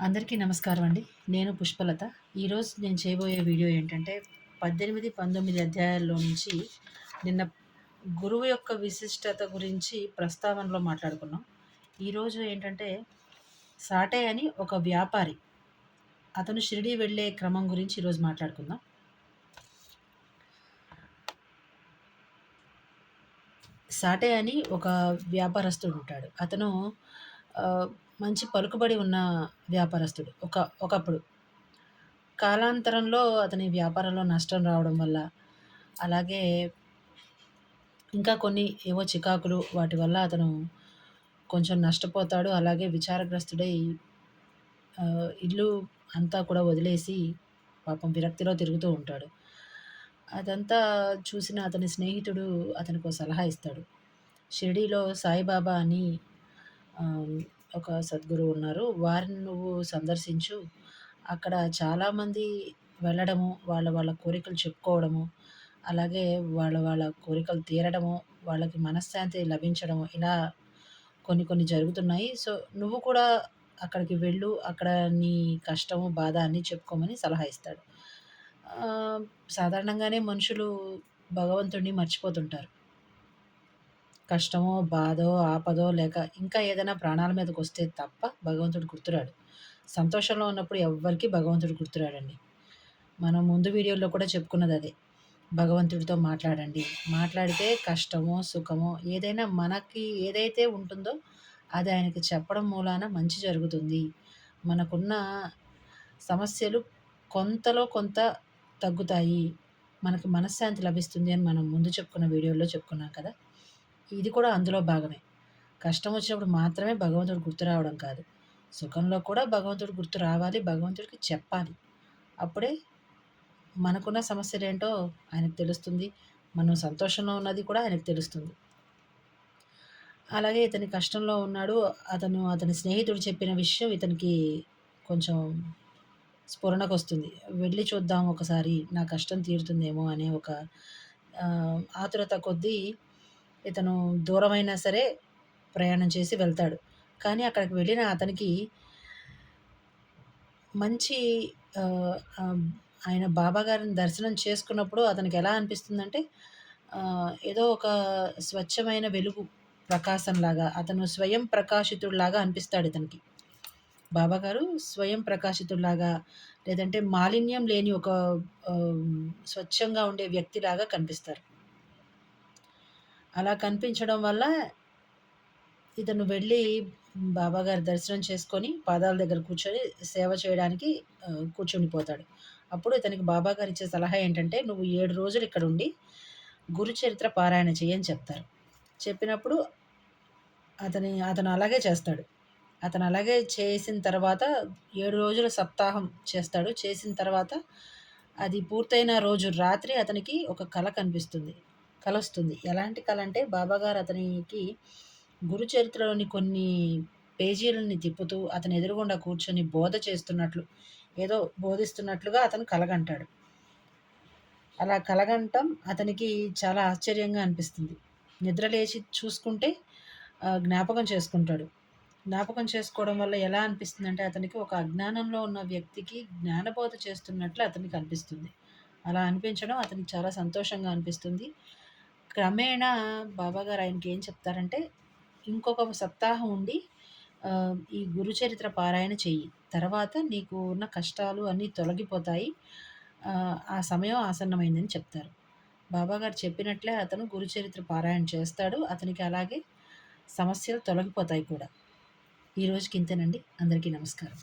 అందరికీ నమస్కారం అండి. నేను పుష్పలత. ఈరోజు నేను చేయబోయే వీడియో ఏంటంటే 18, 19 అధ్యాయాల్లో నుంచి నిన్న గురువు యొక్క విశిష్టత గురించి ప్రస్తావనలో మాట్లాడుకున్నాం. ఈరోజు ఏంటంటే సాటే అని ఒక వ్యాపారి. అతను షిరిడీ వెళ్ళే క్రమం గురించి ఈరోజు మాట్లాడుకుందాం. సాటే అని ఒక వ్యాపారస్తుడు ఉంటాడు. అతను ఆహ్, మంచి పలుకుబడి ఉన్న వ్యాపారస్తుడు. ఒకప్పుడు. కాలాంతరంలో అతని వ్యాపారంలో నష్టం రావడం వల్ల, అలాగే ఇంకా కొన్ని ఏవో చికాకులు వాటి వల్ల అతను కొంచెం నష్టపోతాడు. అలాగే విచారగ్రస్తుడై ఇల్లు అంతా కూడా వదిలేసి పాపం విరక్తిలో తిరుగుతూ ఉంటాడు. అదంతా చూసిన అతని స్నేహితుడు అతనికో సలహా ఇస్తాడు. షిరిడీలో సాయిబాబా అని ఆహ్, ఒక సద్గురువు ఉన్నారు. వారిని నువ్వు సందర్శించు. అక్కడ చాలామంది వెళ్ళడము, వాళ్ళ వాళ్ళ కోరికలు చెప్పుకోవడము, అలాగే వాళ్ళ వాళ్ళ కోరికలు తీరడము, వాళ్ళకి మనశ్శాంతి లభించడము, ఇలా కొన్ని కొన్ని జరుగుతున్నాయి. సో, నువ్వు కూడా అక్కడికి వెళ్ళు. అక్కడ నీ కష్టము, బాధ అన్నీ చెప్పుకోమని సలహా ఇస్తాడు. ఆహ్, సాధారణంగానే మనుషులు భగవంతుడిని మర్చిపోతుంటారు. కష్టమో, బాధో, ఆపదో లేక ఇంకా ఏదైనా ప్రాణాల మీదకొస్తే తప్ప భగవంతుడు గుర్తురాడు. సంతోషంలో ఉన్నప్పుడు ఎవ్వరికీ భగవంతుడు గుర్తురాడండి. మనం ముందు వీడియోలో కూడా చెప్పుకున్నదదే. భగవంతుడితో మాట్లాడండి. మాట్లాడితే కష్టమో, సుఖమో ఏదైనా మనకి ఏదైతే ఉంటుందో అది ఆయనకి చెప్పడం మూలాన మంచి జరుగుతుంది. మనకున్న సమస్యలు కొంతలో కొంత తగ్గుతాయి. మనకు మనశ్శాంతి లభిస్తుంది అని మనం ముందు చెప్పుకున్న వీడియోలో చెప్పుకున్నాం కదా! ఇది కూడా అందులో భాగమే. కష్టం వచ్చినప్పుడు మాత్రమే భగవంతుడు గుర్తు రావడం కాదు. సుఖంలో కూడా భగవంతుడు గుర్తు రావాలి. భగవంతుడికి చెప్పాలి. అప్పుడే మనకున్న సమస్యలేంటో ఆయనకు తెలుస్తుంది. మనం సంతోషంలో ఉన్నది కూడా ఆయనకు తెలుస్తుంది. అలాగే ఇతని కష్టంలో ఉన్నాడు. అతని స్నేహితుడు చెప్పిన విషయం ఇతనికి కొంచెం స్ఫురణకొస్తుంది. వెళ్లి చూద్దాం ఒకసారి నా కష్టం తీరుతుందేమో అనే ఒక ఆతురత కొద్దీ ఇతను దూరమైనా సరే ప్రయాణం చేసి వెళ్తాడు. కానీ అక్కడికి వెళ్ళిన అతనికి మంచి ఆహ్, ఆహ్, ఆయన బాబాగారిని దర్శనం చేసుకున్నప్పుడు అతనికెలా అనిపిస్తుందంటే ఏదో ఒక స్వచ్ఛమైన వెలుగు ప్రకాశంలాగా, అతను స్వయం ప్రకాశితుడిలాగా అనిపిస్తాడు ఇతనికి. బాబాగారు స్వయం ప్రకాశితుడిలాగా, లేదంటే మాలిన్యం లేని ఒక ఆహ్, స్వచ్ఛంగా ఉండే వ్యక్తిలాగా కనిపిస్తారు. అలా కనిపించడం వల్ల ఇతను వెళ్ళి బాబాగారి దర్శనం చేసుకొని, పాదాల దగ్గర కూర్చొని సేవ చేయడానికి కూర్చుండిపోతాడు. అప్పుడు ఇతనికి బాబాగారు ఇచ్చే సలహా ఏంటంటే, "నువ్వు 7 రోజులు ఇక్కడుండి గురుచరిత్ర పారాయణ చెయ్యి" అని చెప్తారు. చెప్పినప్పుడు అతను అలాగే చేస్తాడు. అతను అలాగే చేసిన తర్వాత 7 రోజుల సప్తాహం చేస్తాడు. చేసిన తర్వాత అది పూర్తయిన రోజు రాత్రి అతనికి ఒక కల కనిపిస్తుంది. కలొస్తుంది. ఎలాంటి కల అంటే బాబాగారు అతనికి గురుచరిత్రలోని కొన్ని పేజీలని తిప్పుతూ అతని ఎదురుగుండా కూర్చొని బోధ చేస్తున్నట్లు, ఏదో బోధిస్తున్నట్లుగా అతను కలగంటాడు. అలా కలగంటం అతనికి చాలా ఆశ్చర్యంగా అనిపిస్తుంది. నిద్ర లేచి చూసుకుంటే జ్ఞాపకం చేసుకుంటాడు. జ్ఞాపకం చేసుకోవడం వల్ల ఎలా అనిపిస్తుందంటే అతనికి ఒక అజ్ఞానంలో ఉన్న వ్యక్తికి జ్ఞానబోధ చేస్తున్నట్లు అతనికి అనిపిస్తుంది. అలా అనిపించడం అతనికి చాలా సంతోషంగా అనిపిస్తుంది. క్రమేణా బాబాగారు ఆయనకి ఏం చెప్తారంటే, ఇంకొక సప్తాహం ఉండి ఈ గురుచరిత్ర పారాయణ చెయ్యి. తర్వాత నీకు ఉన్న కష్టాలు అన్నీ తొలగిపోతాయి. ఆ సమయం ఆసన్నమైందని చెప్తారు. బాబాగారు చెప్పినట్లే అతను గురుచరిత్ర పారాయణ చేస్తాడు. అతనికి అలాగే సమస్యలు తొలగిపోతాయి కూడా. ఈ రోజుకి ఇంతేనండి. అందరికీ నమస్కారం.